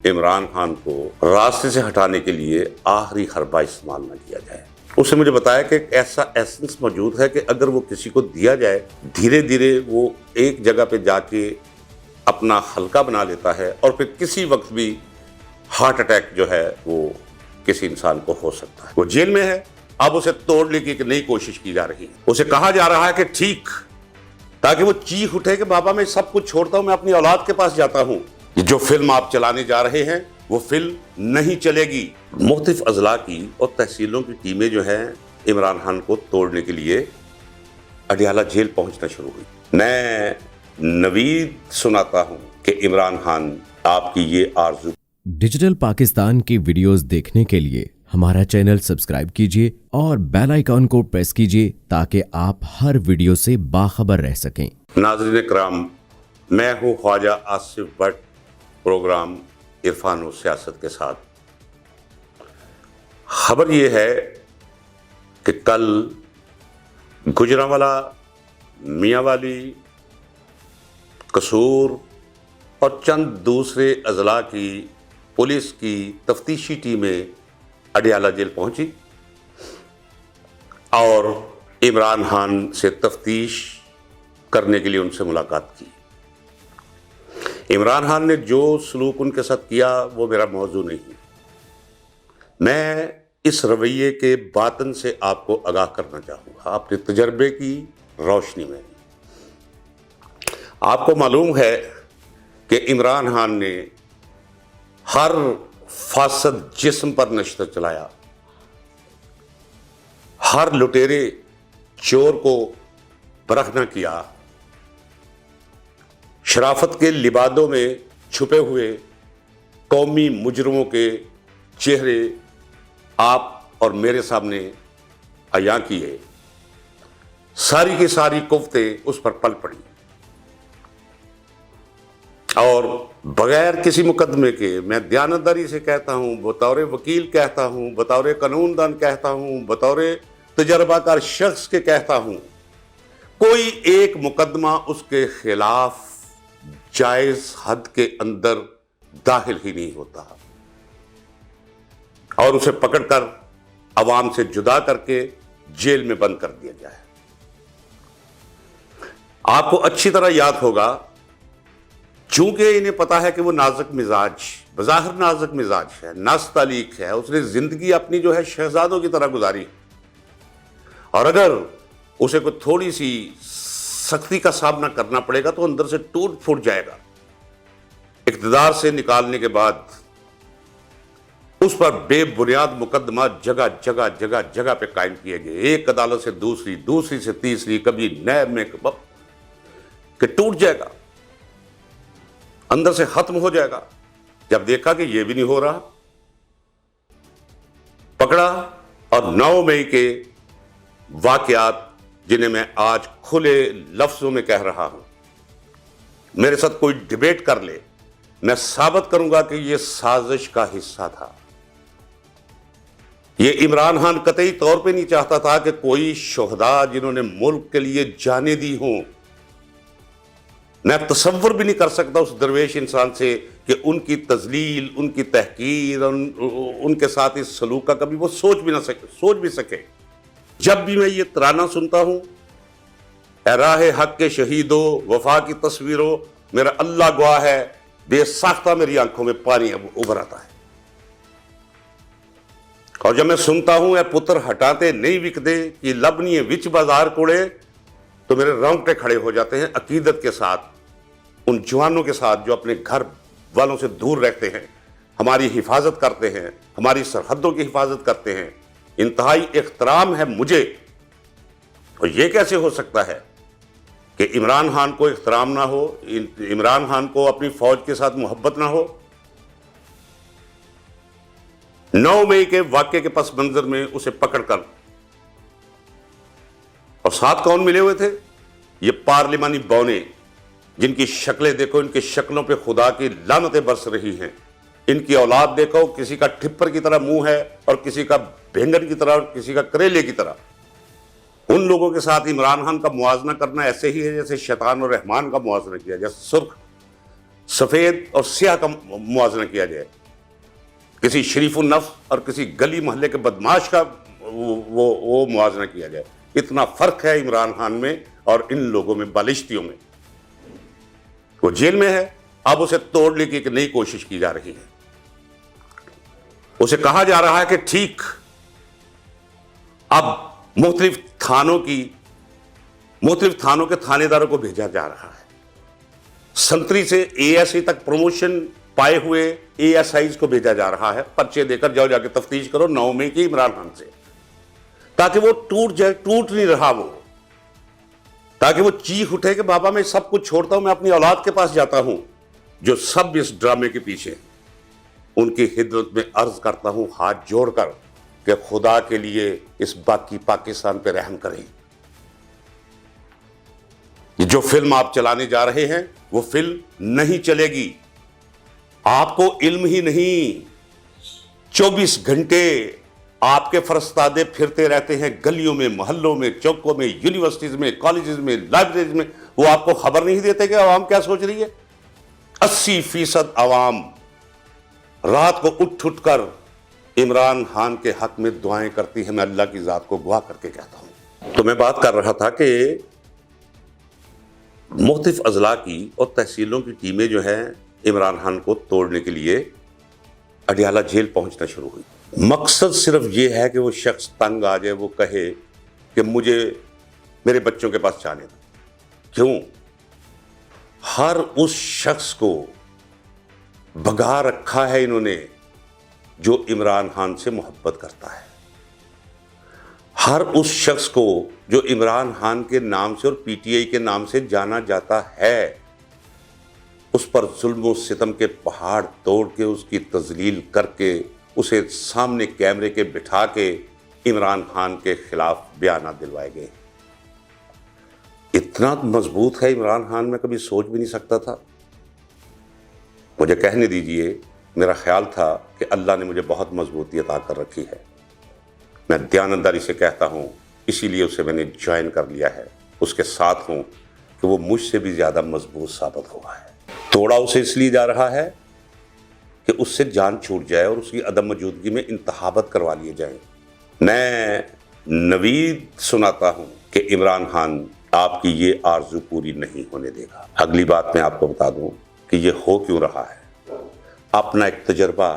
इमरान खान को रास्ते से हटाने के लिए आखिरी हरबा इस्तेमाल न किया जाए। उसने मुझे बताया कि ऐसा एसेंस मौजूद है कि अगर वो किसी को दिया जाए, धीरे धीरे वो एक जगह पे जाके अपना हल्का बना लेता है और फिर किसी वक्त भी हार्ट अटैक जो है वो किसी इंसान को हो सकता है। वो जेल में है, अब उसे तोड़ने की एक नई कोशिश की जा रही है। उसे कहा जा रहा है कि ठीक, ताकि वो चीख उठे कि बाबा मैं सब कुछ छोड़ता हूं, मैं अपनी औलाद के पास जाता हूं। जो फिल्म आप चलाने जा रहे हैं वो फिल्म नहीं चलेगी। मुख्तलिफ अजला की और तहसीलों की टीमें जो हैं इमरान खान को तोड़ने के लिए अडियाला जेल पहुंचना शुरू हुई। मैं नवीद सुनाता हूं कि इमरान खान आपकी ये आरज़ू। डिजिटल पाकिस्तान की वीडियोस देखने के लिए हमारा चैनल सब्सक्राइब कीजिए और बेल आइकॉन को प्रेस कीजिए ताकि आप हर वीडियो से बाखबर रह सकें। नाज़रीन कराम, मैं हूं ख्वाजा आसिफ भट्ट, प्रोग्राम इरफान और सियासत के साथ। खबर ये है कि कल गुजरांवाला, मियांवाली, कसूर और चंद दूसरे अजला की पुलिस की तफ्तीशी टीमें अडियाला जेल पहुंची और इमरान खान से तफ्तीश करने के लिए उनसे मुलाकात की। इमरान खान ने जो सलूक उनके साथ किया वो मेरा मौजू नहीं। मैं इस रवैये के बातन से आपको आगाह करना चाहूँगा अपने तजर्बे की रोशनी में। आपको मालूम है कि इमरान खान ने हर फासद जिस्म पर नश्तर चलाया, हर लुटेरे चोर को बरखना किया, शराफत के लिबादों में छुपे हुए कौमी मुजरमों के चेहरे आप और मेरे सामने अयां किए। सारी की सारी कुफ्तें उस पर पल पड़ी और बगैर किसी मुकदमे के, मैं दयानतदारी से कहता हूं, बतौर वकील कहता हूं, बतौर कानूनदान कहता हूं, बतौर तजर्बाकार शख्स के कहता हूं, कोई एक मुकदमा उसके खिलाफ जायज हद के अंदर दाखिल ही नहीं होता और उसे पकड़कर अवाम से जुदा करके जेल में बंद कर दिया जाए। आपको अच्छी तरह याद होगा, चूंकि इन्हें पता है कि वो नाजुक मिजाज, बज़ाहिर नाजुक मिजाज है, नास्तालीक है, उसने जिंदगी अपनी जो है शहजादों की तरह गुजारी और अगर उसे कोई थोड़ी सी सख्ती का सामना करना पड़ेगा तो अंदर से टूट फूट जाएगा। इक़्तिदार से निकालने के बाद उस पर बेबुनियाद मुकदमा जगह जगह जगह जगह पे कायम किए गए, एक अदालत से दूसरी, दूसरी से तीसरी, कभी नैब में कि टूट जाएगा, अंदर से खत्म हो जाएगा। जब देखा कि यह भी नहीं हो रहा, पकड़ा और 9 मई के वाकयात, जिन्हें मैं आज खुले लफ्जों में कह रहा हूं, मेरे साथ कोई डिबेट कर ले, मैं साबित करूंगा कि यह साजिश का हिस्सा था। यह इमरान खान कतई तौर पे नहीं चाहता था कि कोई शुहदा जिन्होंने मुल्क के लिए जाने दी हों, मैं तसव्वुर भी नहीं कर सकता उस दरवेश इंसान से कि उनकी तजलील, उनकी तहकीर, उनके साथ इस सलूक का कभी वो सोच भी सके। जब भी मैं ये तराना सुनता हूं, ए राहे हक के शहीदो, वफा की तस्वीरों, मेरा अल्लाह गवाह है, बेसाख्ता मेरी आंखों में पानी उभर आता है। और जब मैं सुनता हूं ए पुत्र हटाते नहीं विकदे कि लबनिए विच बाजार कोड़े, तो मेरे रोंगटे खड़े हो जाते हैं अकीदत के साथ, उन जवानों के साथ जो अपने घर वालों से दूर रहते हैं, हमारी हिफाजत करते हैं, हमारी सरहदों की हिफाजत करते हैं। इंतहाई इख्तराम है मुझे। और यह कैसे हो सकता है कि इमरान खान को इख्तराम ना हो, इमरान खान को अपनी फौज के साथ मोहब्बत ना हो। 9 मई के वाक़े के पस मंजर में उसे पकड़कर, और साथ कौन मिले हुए थे? ये पार्लिमानी बौने, जिनकी शक्लें देखो, इनकी शक्लों पे खुदा की लानतें बरस रही हैं। इनकी औलाद देखो, किसी का ठिप्पर की तरह मुंह है और किसी का बैंगन की तरह और किसी का करेले की तरह। उन लोगों के साथ इमरान खान का मुआवजा करना ऐसे ही है जैसे शैतान और रहमान का मुआवजा किया, जैसे सफेद और स्याह का मुआवजा किया जाए, किसी शरीफ नफ्स और किसी गली मोहल्ले के बदमाश का वो मुआवजा किया जाए। इतना फर्क है इमरान खान में और इन लोगों में, बालिश्तियों में। वो जेल में है, अब उसे तोड़ने की एक नई कोशिश की जा रही है। उसे कहा जा रहा है कि ठीक अब मुख्तलिफ थानों के थानेदारों को भेजा जा रहा है। संतरी से एएसआई तक प्रमोशन पाए हुए एएसआई को भेजा जा रहा है। पर्चे देकर जाओ, जाके तफ्तीश करो 9 मई की इमरान खान से, ताकि वो टूट जाए। टूट नहीं रहा वो, ताकि वो चीख उठे कि बाबा मैं सब कुछ छोड़ता हूं, मैं अपनी औलाद के पास जाता हूं। जो सब इस ड्रामे के पीछे, उनकी खिदमत में अर्ज करता हूं हाथ जोड़कर कि खुदा के लिए इस बाकी पाकिस्तान पे रहम करें। जो फिल्म आप चलाने जा रहे हैं वो फिल्म नहीं चलेगी। आपको इल्म ही नहीं, 24 घंटे आपके फरस्तादे फिरते रहते हैं गलियों में, मोहल्लों में, चौकों में, यूनिवर्सिटीज में, कॉलेजेस में, लाइब्रेरीज में। वो आपको खबर नहीं देते कि आवाम क्या सोच रही है। 80% आवाम रात को उठ कर इमरान खान के हक में दुआएं करती है। मैं अल्लाह की जात को गवाह करके कहता हूं। तो मैं बात कर रहा था कि मुख्तलिफ अजला की और तहसीलों की टीमें जो हैं इमरान खान को तोड़ने के लिए अडियाला जेल पहुंचना शुरू हुई। मकसद सिर्फ ये है कि वो शख्स तंग आ जाए, वो कहे कि मुझे मेरे बच्चों के पास जाने दो। क्यों? हर उस शख्स को भगा रखा है इन्होंने जो इमरान खान से मोहब्बत करता है। हर उस शख्स को जो इमरान खान के नाम से और पीटीआई के नाम से जाना जाता है, उस पर जुल्म सितम के पहाड़ तोड़ के, उसकी तजलील करके, उसे सामने कैमरे के बिठा के इमरान खान के खिलाफ बयान दिलवाए गए। इतना मजबूत है इमरान खान, मैं कभी सोच भी नहीं सकता था। मुझे कहने दीजिए, मेरा ख्याल था कि अल्लाह ने मुझे बहुत मजबूती अता कर रखी है। मैं दयानतदारी से कहता हूँ, इसीलिए उसे मैंने ज्वाइन कर लिया है, उसके साथ हूँ कि वो मुझसे भी ज़्यादा मजबूत साबित हुआ है। तोड़ा उसे इसलिए जा रहा है कि उससे जान छूट जाए और उसकी अदम मौजूदगी में इंतखाबात करवा लिए जाएं। मैं नवीद सुनाता हूँ कि इमरान खान आपकी ये आरजू पूरी नहीं होने देगा। अगली बात मैं आपको बता दूँ कि ये हो क्यों रहा है। अपना एक तजर्बा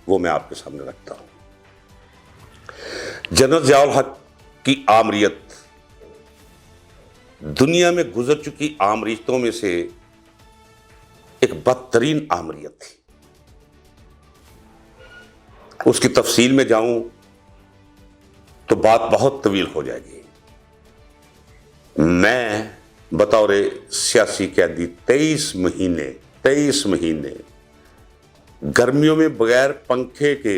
वो मैं आपके सामने रखता हूँ। जनरल ज़ियाउल हक की आमरीत दुनिया में गुजर चुकी आमरीतों में से एक बदतरीन आमरीत थी। उसकी तफसील में जाऊं तो बात बहुत तवील हो जाएगी। मैं बतौर सियासी कैदी 23 महीने गर्मियों में बगैर पंखे के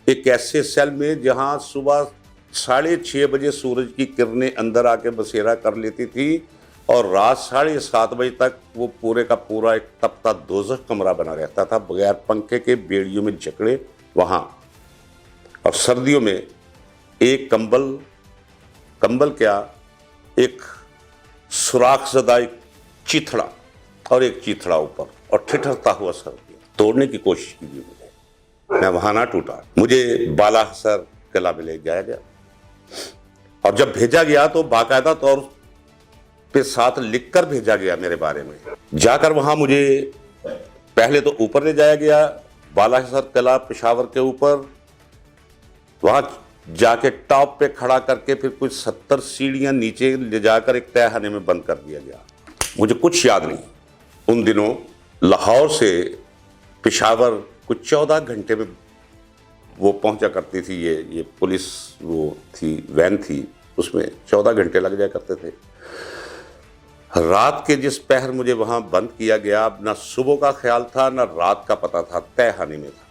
एक ऐसे सेल में, जहां सुबह 6:30 बजे सूरज की किरणें अंदर आके बसेरा कर लेती थी और रात 7:30 बजे तक वो पूरे का पूरा एक तपता दोज़ख कमरा बना रहता था, बगैर पंखे के, बेड़ियों में जकड़े वहां। और सर्दियों में एक कंबल क्या, एक सुराख ज़दा एक चीथड़ा और एक चीथड़ा ऊपर, और ठिठरता हुआ सर्दी तोड़ने की कोशिश की मुझे। मैं वहां ना टूटा, मुझे बाला हसर किला में ले जाया गया और जब भेजा गया तो बाकायदा तौर पे साथ लिखकर भेजा गया मेरे बारे में। जाकर वहां मुझे पहले तो ऊपर ले जाया गया, बाला हसर किला पेशावर के ऊपर। वहां जाके टॉप पे खड़ा करके फिर कुछ 70 सीढ़ियां नीचे ले जाकर एक तहखाने में बंद कर दिया गया। मुझे कुछ याद नहीं। उन दिनों लाहौर से पेशावर कुछ 14 घंटे में वो पहुंचा करती थी। ये पुलिस वो थी, वैन थी, उसमें 14 घंटे लग जाया करते थे। रात के जिस पहर मुझे वहां बंद किया गया, ना सुबह का ख्याल था ना रात का पता था, तहखाने में था।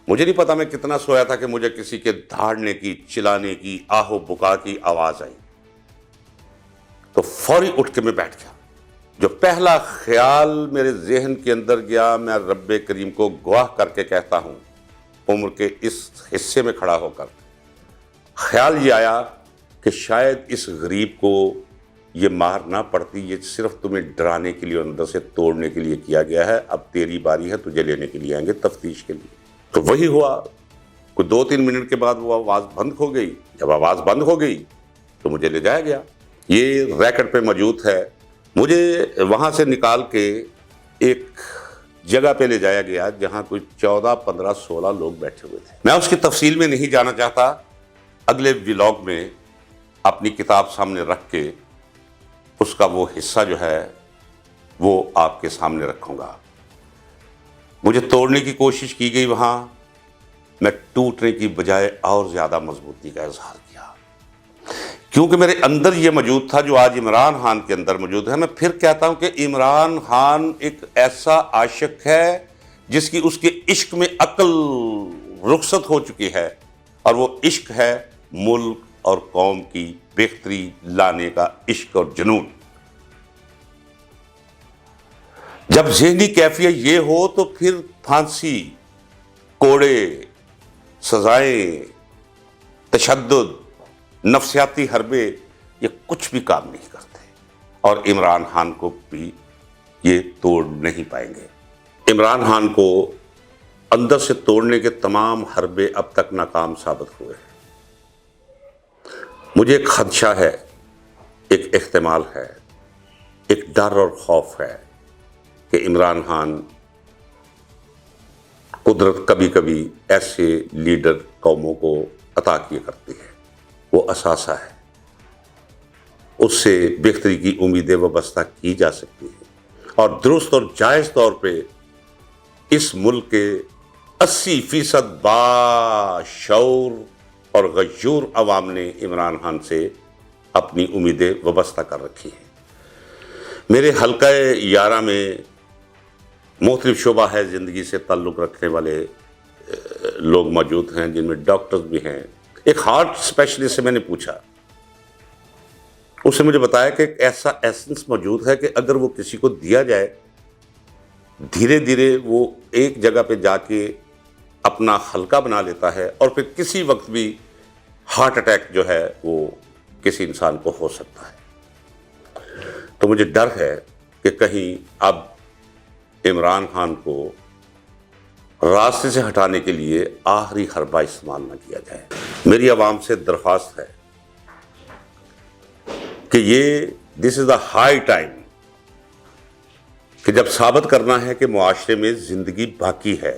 मुझे नहीं पता मैं कितना सोया था कि मुझे किसी के दहाड़ने की, चिल्लाने की, आहो बुका की आवाज आई तो फौरी उठ के मैं बैठ गया। जो पहला ख्याल मेरे जहन के अंदर गया, मैं रब्बे करीम को गवाह करके कहता हूं, उम्र के इस हिस्से में खड़ा होकर ख्याल ये आया कि शायद इस गरीब को یہ مار نہ پڑتی، یہ صرف تمہیں ڈرانے کے لیے اور اندر سے توڑنے کے لیے کیا گیا ہے، اب تیری باری ہے، تجھے لینے کے لیے آئیں گے تفتیش کے لیے۔ تو وہی ہوا، کوئی 2-3 منٹ کے بعد وہ آواز بند ہو گئی۔ جب آواز بند ہو گئی تو مجھے لے جایا گیا، یہ ریکٹ پہ موجود ہے۔ مجھے وہاں سے نکال کے ایک جگہ پہ لے جایا گیا جہاں کوئی 14, 15, 16 لوگ بیٹھے ہوئے تھے۔ میں اس کی تفصیل میں نہیں جانا چاہتا، اگلے ولاگ میں اپنی کتاب سامنے رکھ کے اس کا وہ حصہ جو ہے وہ آپ کے سامنے رکھوں گا۔ مجھے توڑنے کی کوشش کی گئی، وہاں میں ٹوٹنے کی بجائے اور زیادہ مضبوطی کا اظہار کیا، کیونکہ میرے اندر یہ موجود تھا جو آج عمران خان کے اندر موجود ہے۔ میں پھر کہتا ہوں کہ عمران خان ایک ایسا عاشق ہے جس کی اس کے عشق میں عقل رخصت ہو چکی ہے، اور وہ عشق ہے ملک اور قوم کی بہتری لانے کا عشق اور جنون۔ جب ذہنی کیفیت یہ ہو تو پھر پھانسی، کوڑے، سزائیں، تشدد، نفسیاتی حربے یہ کچھ بھی کام نہیں کرتے، اور عمران خان کو بھی یہ توڑ نہیں پائیں گے۔ عمران خان کو اندر سے توڑنے کے تمام حربے اب تک ناکام ثابت ہوئے ہیں۔ مجھے ایک خدشہ ہے، ایک احتمال ہے، ایک ڈر اور خوف ہے کہ عمران خان قدرت کبھی کبھی ایسے لیڈر قوموں کو عطا کیا کرتی ہے، وہ اثاثہ ہے، اس سے بہتری کی امیدیں وابستہ کی جا سکتی ہیں، اور درست اور جائز طور پہ اس ملک کے 80% باشعور اور غیور عوام نے عمران خان سے اپنی امیدیں وابستہ کر رکھی ہیں۔ میرے حلقہ 11 میں مختلف شعبہ ہے زندگی سے تعلق رکھنے والے لوگ موجود ہیں، جن میں ڈاکٹرز بھی ہیں۔ ایک ہارٹ اسپیشلسٹ سے میں نے پوچھا، اس نے مجھے بتایا کہ ایک ایسا ایسنس موجود ہے کہ اگر وہ کسی کو دیا جائے، دھیرے دھیرے وہ ایک جگہ پہ جا کے اپنا حلقہ بنا لیتا ہے، اور پھر کسی وقت بھی ہارٹ اٹیک جو ہے وہ کسی انسان کو ہو سکتا ہے۔ تو مجھے ڈر ہے کہ کہیں اب عمران خان کو راستے سے ہٹانے کے لیے آخری حربہ استعمال نہ کیا جائے۔ میری عوام سے درخواست ہے کہ یہ دس از دا ہائی ٹائم کہ جب ثابت کرنا ہے کہ معاشرے میں زندگی باقی ہے۔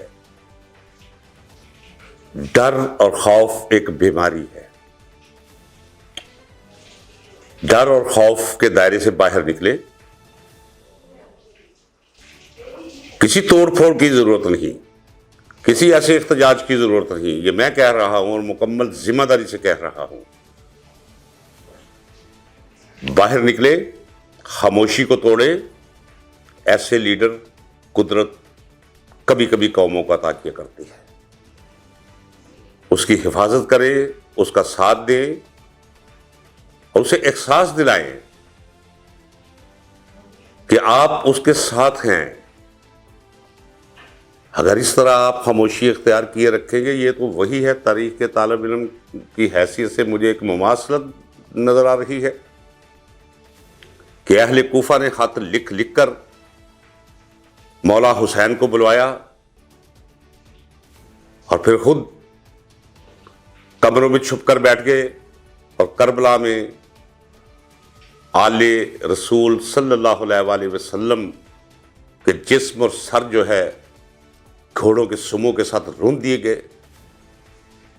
ڈر اور خوف ایک بیماری ہے، ڈر اور خوف کے دائرے سے باہر نکلے۔ کسی توڑ پھوڑ کی ضرورت نہیں، کسی ایسے احتجاج کی ضرورت نہیں، یہ میں کہہ رہا ہوں اور مکمل ذمہ داری سے کہہ رہا ہوں۔ باہر نکلے، خاموشی کو توڑے۔ ایسے لیڈر قدرت کبھی کبھی قوموں کو عطا کیا کرتی ہے، اس کی حفاظت کریں، اس کا ساتھ دیں، اور اسے احساس دلائیں کہ آپ اس کے ساتھ ہیں۔ اگر اس طرح آپ خاموشی اختیار کیے رکھیں گے، یہ تو وہی ہے، تاریخ کے طالب علم کی حیثیت سے مجھے ایک مماثلت نظر آ رہی ہے کہ اہل کوفہ نے خط لکھ لکھ کر مولا حسین کو بلوایا، اور پھر خود کمروں میں چھپ کر بیٹھ گئے، اور کربلا میں آل رسول صلی اللہ علیہ وآلہ وسلم کے جسم اور سر جو ہے گھوڑوں کے سموں کے ساتھ رون دیے گئے۔